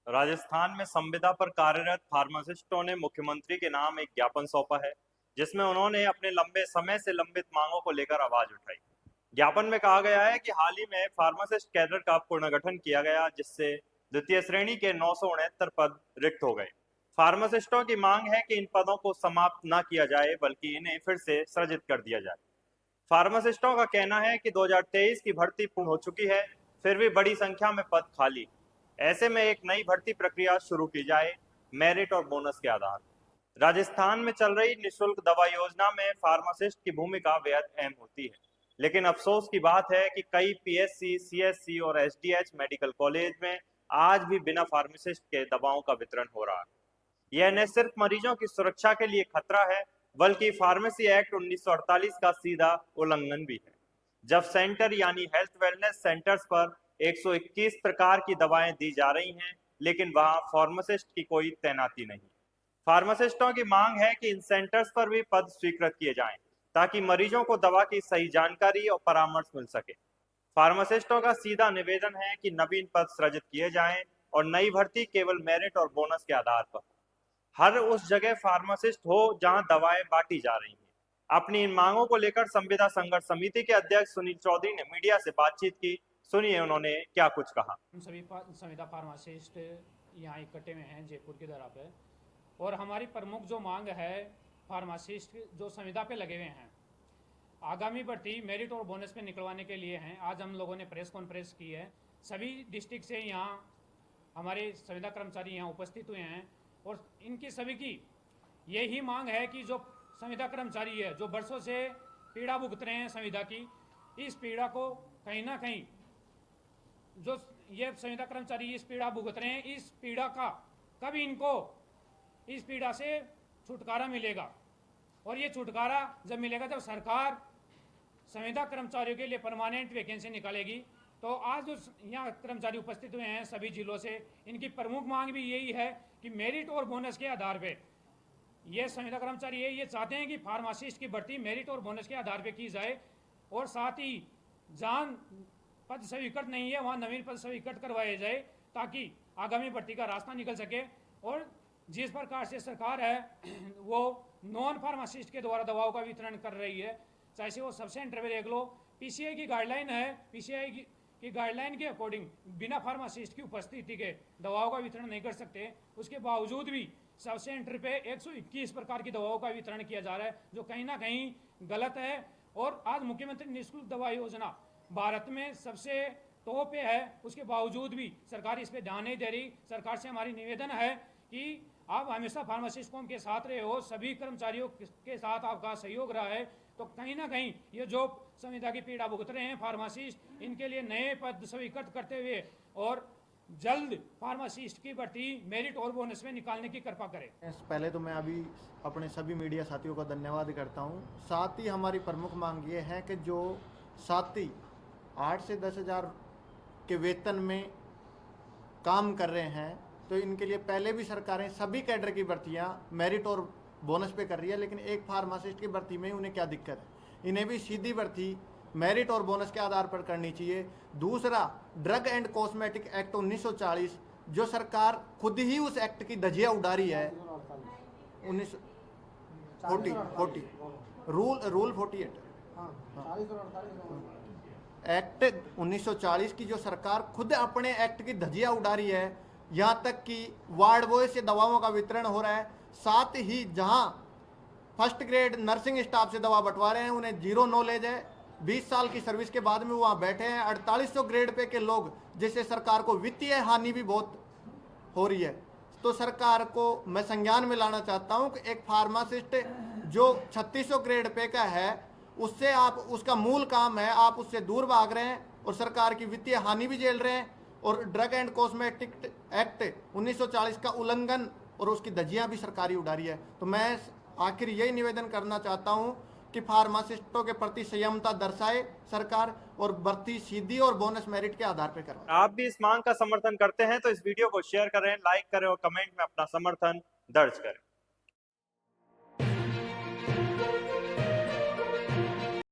राजस्थान में संविदा पर कार्यरत फार्मासिस्टों ने मुख्यमंत्री के नाम एक ज्ञापन सौंपा है, जिसमें उन्होंने अपने लंबे समय से लंबित मांगों को लेकर आवाज उठाई। ज्ञापन में कहा गया है कि हाल ही में फार्मासिस्ट कैडर का पुनर्गठन किया गया, जिससे द्वितीय श्रेणी के 969 पद रिक्त हो गए। फार्मासिस्टों की मांग है कि इन पदों को समाप्त न किया जाए, बल्कि इन्हें फिर से सृजित कर दिया जाए। फार्मासिस्टों का कहना है कि 2023 की भर्ती पूर्ण हो चुकी है, फिर भी बड़ी संख्या में पद खाली। ऐसे में एक नई भर्ती प्रक्रिया शुरू की जाए, मेरिट और बोनस के आधार। राजस्थान में चल रही निःशुल्क दवा योजना में फार्मासिस्ट की भूमिका बेहद अहम होती है, लेकिन अफसोस की बात है कि कई पीएससी, सीएससी और एसडीएच मेडिकल कॉलेज में आज भी बिना फार्मासिस्ट के दवाओं का वितरण हो रहा है। यह न सिर्फ मरीजों की सुरक्षा के लिए खतरा है, बल्कि फार्मेसी एक्ट 1948 का सीधा उल्लंघन भी है। जब सेंटर यानी हेल्थ वेलनेस सेंटर्स पर 121 प्रकार की दवाएं दी जा रही हैं, लेकिन वहां फार्मासिस्ट की कोई तैनाती नहीं। फार्मासिस्टों की मांग है कि इन सेंटर्स पर भी पद स्वीकृत किए जाएं, ताकि मरीजों को दवा की सही जानकारी और परामर्श मिल सके। फार्मासिस्टों का सीधा निवेदन है कि नवीन पद सृजित किए जाएं और नई भर्ती केवल मेरिट और बोनस के आधार पर। हर उस जगह फार्मासिस्ट हो जहां दवाएं बांटी जा रही हैं। अपनी इन मांगों को लेकर संविदा संघर्ष समिति के अध्यक्ष सुनील चौधरी ने मीडिया से बातचीत की। सुनिए उन्होंने क्या कुछ कहा। हम सभी संविदा फार्मासिस्ट यहाँ इकट्ठे में हैं जयपुर की तरह पे, और हमारी प्रमुख जो मांग है फार्मासिस्ट जो संविदा पे लगे हुए हैं, आगामी भर्ती मेरिट और बोनस पे निकलवाने के लिए हैं। आज हम लोगों ने प्रेस कॉन्फ्रेंस की है। सभी डिस्ट्रिक्ट से यहाँ हमारे संविदा कर्मचारी यहाँ उपस्थित हुए हैं, और इनकी सभी की यही मांग है कि जो संविदा कर्मचारी है, जो वर्षों से पीड़ा भुगत रहे हैं संविदा की, इस पीड़ा को कहीं ना कहीं जो ये संविदा कर्मचारी इस पीड़ा भुगत रहे हैं, इस पीड़ा का कब इनको इस पीड़ा से छुटकारा मिलेगा। और ये छुटकारा जब मिलेगा जब सरकार संविदा कर्मचारियों के लिए परमानेंट वैकेंसी निकालेगी। तो आज जो यहाँ कर्मचारी उपस्थित हुए हैं सभी जिलों से, इनकी प्रमुख मांग भी यही है कि मेरिट और बोनस के आधार पे ये संविदा कर्मचारी ये चाहते हैं कि फार्मासिस्ट की भर्ती मेरिट और बोनस के आधार पे की जाए, और साथ ही जहाँ पद स्वीकृत नहीं है वहाँ नवीन पद स्वीकृत करवाए जाए, ताकि आगामी भर्ती का रास्ता निकल सके। और जिस प्रकार से सरकार है वो नॉन फार्मासिस्ट के द्वारा दवाओं का वितरण कर रही है, चाहे से वो सब सेंटर में देख लो, पीसीआई की गाइडलाइन है, पीसीआई की गाइडलाइन के अकॉर्डिंग बिना फार्मासिस्ट की उपस्थिति के दवाओं का वितरण नहीं कर सकते। उसके बावजूद भी सब सेंटर पे 121 प्रकार की दवाओं का वितरण किया जा रहा है, जो कहीं ना कहीं गलत है। और आज मुख्यमंत्री निःशुल्क दवा योजना भारत में सबसे टॉप पे है, उसके बावजूद भी सरकार इस पे ध्यान नहीं दे रही। सरकार से हमारी निवेदन है कि आप हमेशा फार्मासिस्टों के साथ रहे हो, सभी कर्मचारियों के साथ आपका सहयोग रहा है, तो कहीं ना कहीं ये जो संविदा की पीड़ा भुगत रहे हैं फार्मासिस्ट, इनके लिए नए पद स्वीकृत करते हुए और जल्द फार्मासिस्ट की भर्ती मेरिट और बोनस में निकालने की कृपा करें। पहले तो मैं अभी अपने सभी मीडिया साथियों का धन्यवाद करता हूं। साथ ही हमारी प्रमुख मांग ये है कि जो साथी 8 से 10 हज़ार के वेतन में काम कर रहे हैं, तो इनके लिए पहले भी सरकारें सभी कैडर की भर्तियां मेरिट और बोनस पे कर रही है, लेकिन एक फार्मासिस्ट की भर्ती में उन्हें क्या दिक्कत है। इन्हें भी सीधी भर्ती मेरिट और बोनस के आधार पर करनी चाहिए। दूसरा, ड्रग एंड कॉस्मेटिक एक्ट 1940, जो सरकार खुद ही उस एक्ट की धज्जियां उड़ा रही है। 1940 रूल 48 एक्ट 1940 की जो सरकार खुद अपने एक्ट की धज्जियां उड़ा रही है। यहाँ तक कि वार्ड बॉय से दवाओं का वितरण हो रहा है। साथ ही जहाँ फर्स्ट ग्रेड नर्सिंग स्टाफ से दवा बंटवा रहे हैं, उन्हें जीरो नॉलेज है। 20 साल की सर्विस के बाद में वहाँ बैठे हैं 4800 ग्रेड पे के लोग, जिससे सरकार को वित्तीय हानि भी बहुत हो रही है। तो सरकार को मैं संज्ञान में लाना चाहता हूँ कि एक फार्मासिस्ट जो 3600 ग्रेड पे का है, उससे आप उसका मूल काम है, आप उससे दूर भाग रहे हैं और सरकार की वित्तीय हानि भी झेल रहे हैं। और ड्रग एंड कॉस्मेटिक एक्ट 1940 का उल्लंघन और उसकी धज्जियां भी सरकारी उड़ा रही है। तो मैं आखिर यही निवेदन करना चाहता हूं कि फार्मासिस्टों के प्रति संयमता दर्शाए सरकार, और भर्ती सीधी और बोनस मेरिट के आधार पर करवाए। आप भी इस मांग का समर्थन करते हैं तो इस वीडियो को शेयर करें, लाइक करें और कमेंट में अपना समर्थन दर्ज करें।